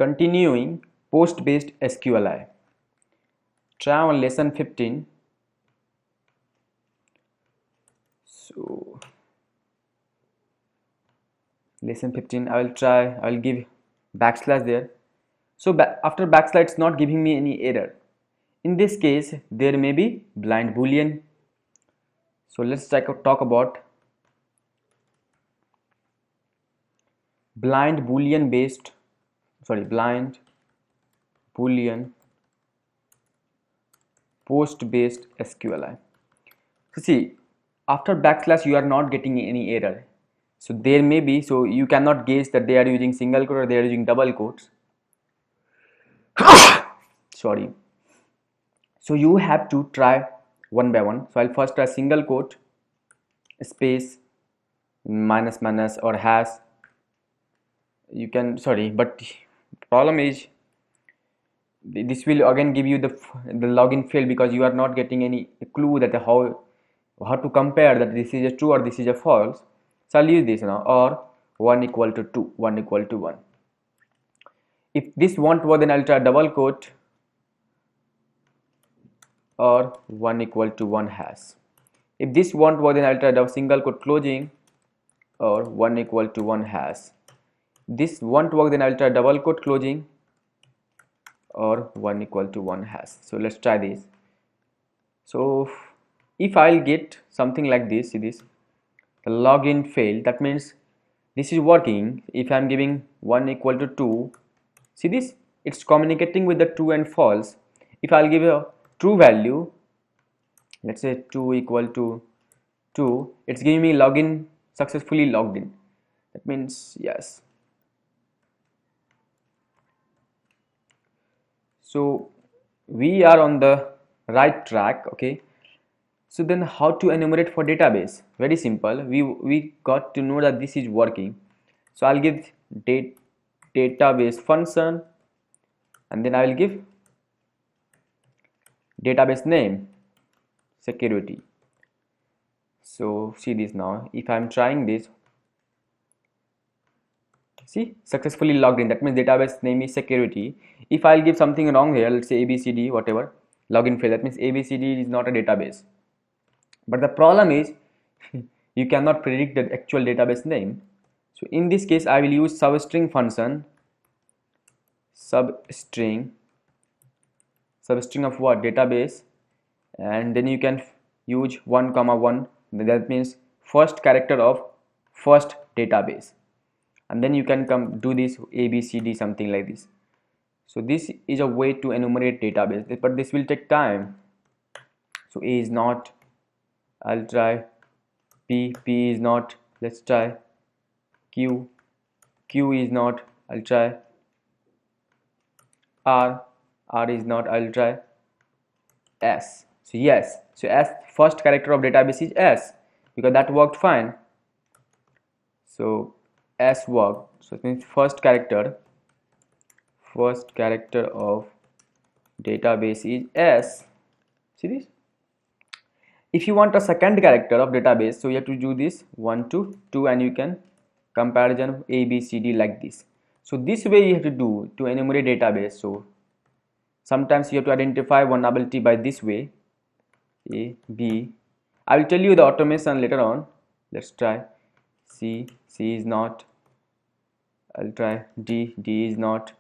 Continuing post based SQLi. Try on lesson 15. So lesson 15 I will give backslash there. So after backslash it's not giving me any error. In this case there may be blind boolean. So let's talk about blind boolean post based SQLi. So see, after backslash you are not getting any error. So there may be, so you cannot gauge that they are using single quote or they are using double quotes. Sorry. So you have to try one by one. So I'll first try single quote, space, minus minus or hash. You can, sorry, but problem is this will again give you the login fail because you are not getting any clue that how to compare that this is a true or this is a false. So I'll use this now, or 1 equal to 2, 1 equal to 1. If this won't work, then I'll try double quote or 1 equal to 1 hash. If this won't work, then I'll try the single quote closing or 1 equal to 1 hash. This won't work, then I'll try double quote closing or 1 equal to 1 hash. So let's try this. So if I'll get something like this, see this, the login failed, that means this is working. If I'm giving 1 equal to 2, see this, it's communicating with the true and false. If I'll give a true value, let's say 2 equal to 2, it's giving me login successfully logged in. That means yes. So we are on the right track. Okay, so then how to enumerate for database? Very simple. We got to know that this is working. So I'll give database function, and then I will give database name security. So see this now, if I'm trying this, see, successfully logged in, that means database name is security. If I'll give something wrong here, let's say ABCD whatever, login fail, that means ABCD is not a database. But the problem is you cannot predict the actual database name. So in this case I will use substring function, substring of what, database, and then you can use 1 comma 1, that means first character of first database, and then you can come do this ABCD something like this. So this is a way to enumerate database, but this will take time. So A is not, I'll try P is not, let's try Q is not, I'll try R is not, I'll try S. So yes, so S, first character of database is S, because that worked fine. So S worked, so it means first character of database is S. See this? If you want a second character of database, so you have to do this 1 to 2, and you can comparison A, B, C, D like this. So this way you have to do to enumerate database. So sometimes you have to identify vulnerability by this way, A, B. I will tell you the automation later on. Let's try C is not, I'll try D is not,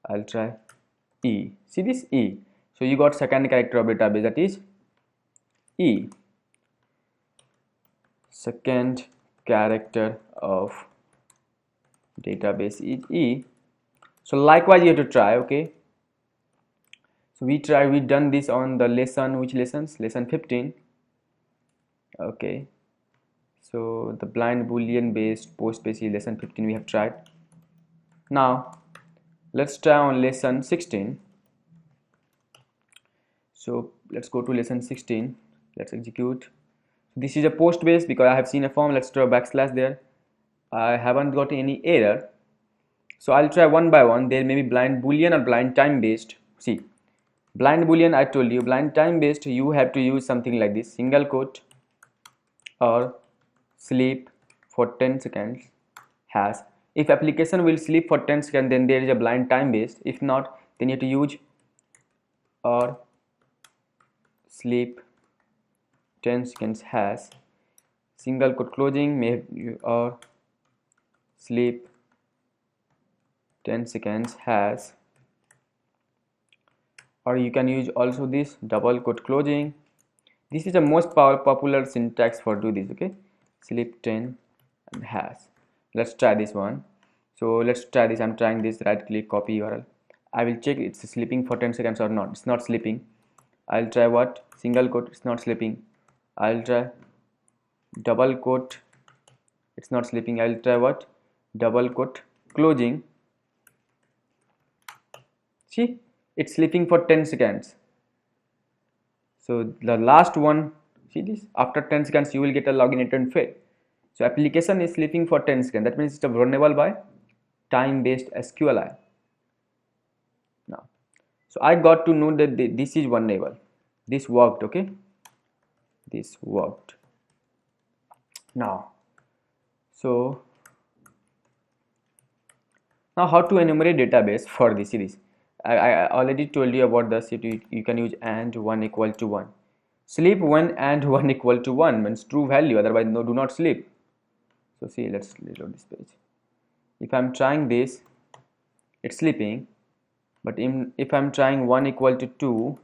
I'll try E. See this, E. So you got second character of database, that is E. Second character of database is E. So likewise you have to try. Okay, so we done this on the lesson, which lessons, lesson 15. Okay, so the blind boolean based post based lesson 15 we have tried. Now let's try on lesson 16. So let's go to lesson 16. Let's execute. This is a post based because I have seen a form. Let's try backslash there. I haven't got any error. So I'll try one by one. There may be blind boolean or blind time based. See, blind boolean, I told you, blind time based, you have to use something like this, single quote or sleep for 10 seconds hash. If application will sleep for 10 seconds, then there is a blind time based. If not, then you have to use or sleep 10 seconds has single quote closing may or sleep 10 seconds has, or you can use also this double quote closing. This is the most popular syntax for do this. Okay, sleep 10 and has. Let's try this one. So let's try this. I'm trying this. Right click, copy URL. I will check it's sleeping for 10 seconds or not. It's not sleeping. I'll try what? Single quote. It's not sleeping. I'll try double quote. It's not sleeping. I'll try what? Double quote closing. See, it's sleeping for 10 seconds. So the last one, see this, after 10 seconds you will get a login attempt fail. So application is sleeping for 10 seconds. That means it's vulnerable by time-based SQLi. Now, so I got to know that this is vulnerable. This worked, okay? This worked. Now, so now how to enumerate database for this series? I already told you about the city. You can use and 1 equal to 1. Sleep when and 1 equal to 1 means true value, otherwise no, do not sleep. So see, let's reload this page. If I'm trying this, it's sleeping, but if I'm trying 1 equal to 2,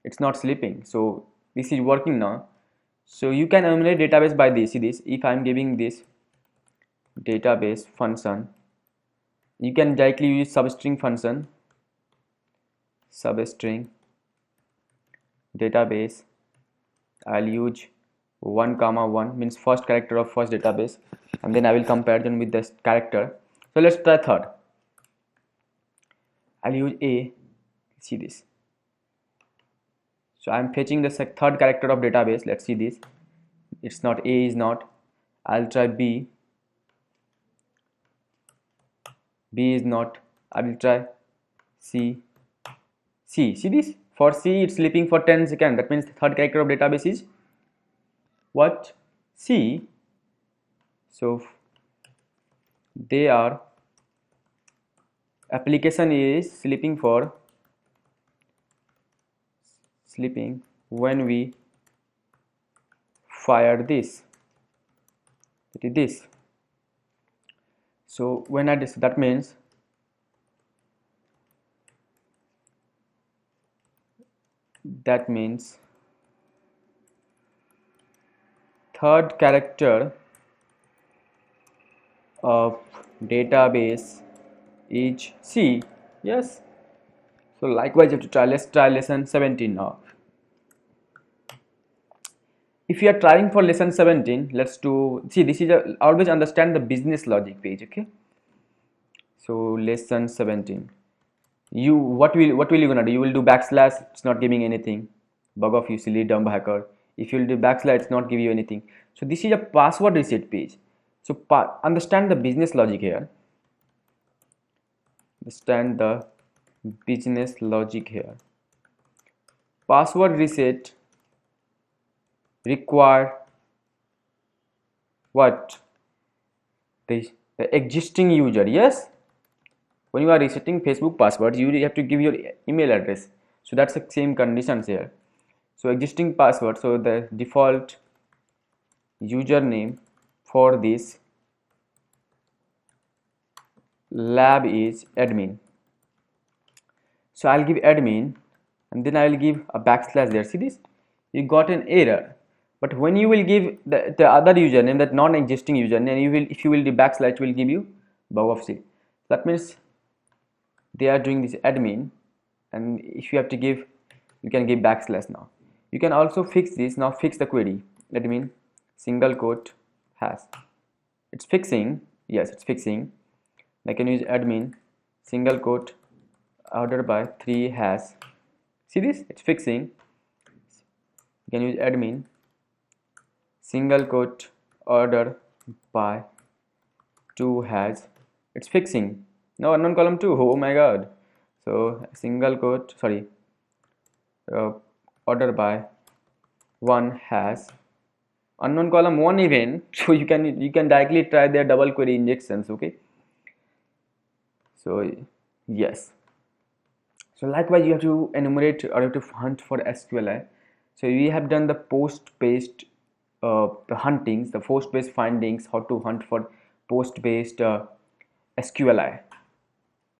it's not sleeping. So this is working now. So you can enumerate database by this. See this, if I'm giving this database function, you can directly use substring function, substring database. I'll use 1 comma 1 means first character of first database, and then I will compare them with this character. So let's try third. I'll use A. See this. So I'm fetching the third character of database. Let's see this. It's not A, is not. I'll try B. B is not. I will try C. C. See this? For C, it's sleeping for 10 seconds. That means the third character of database is what? C. So they are application is sleeping when we fire this. It is this. So when I that means third character of database is C. Yes. So likewise you have to try. Let's try lesson 17 now. If you are trying for lesson 17, let's do, see this is always understand the business logic page. Okay, so lesson 17, what will you gonna do? You will do backslash, it's not giving anything. Bug of you silly dumb hacker. If you will do backslash, it's not give you anything. So this is a password reset page. So understand the business logic here. Understand the business logic here. Password reset require what? The existing user. Yes, when you are resetting Facebook passwords, you have to give your email address. So that's the same conditions here. So existing password, so the default username for this lab is admin. So I'll give admin and then I will give a backslash there. See this, you got an error. But when you will give the other username, that non-existing username, you will, if you will do backslash, it will give you bug of C. That means they are doing this admin, and if you have to give, you can give backslash now. You can also fix this. Now fix the query. Admin single quote has. It's fixing. Yes, it's fixing. I can use admin single quote order by 3 has. See this? It's fixing. You can use admin single quote order by 2 has. It's fixing. No, unknown column 2. Oh my god. So single quote, sorry, order by 1 has. unknown column 1 even, so you can directly try their double query injections. Okay, so yes, so likewise you have to enumerate or you have to hunt for SQLi. So we have done the post-based the huntings, the post-based findings, how to hunt for post-based SQLi.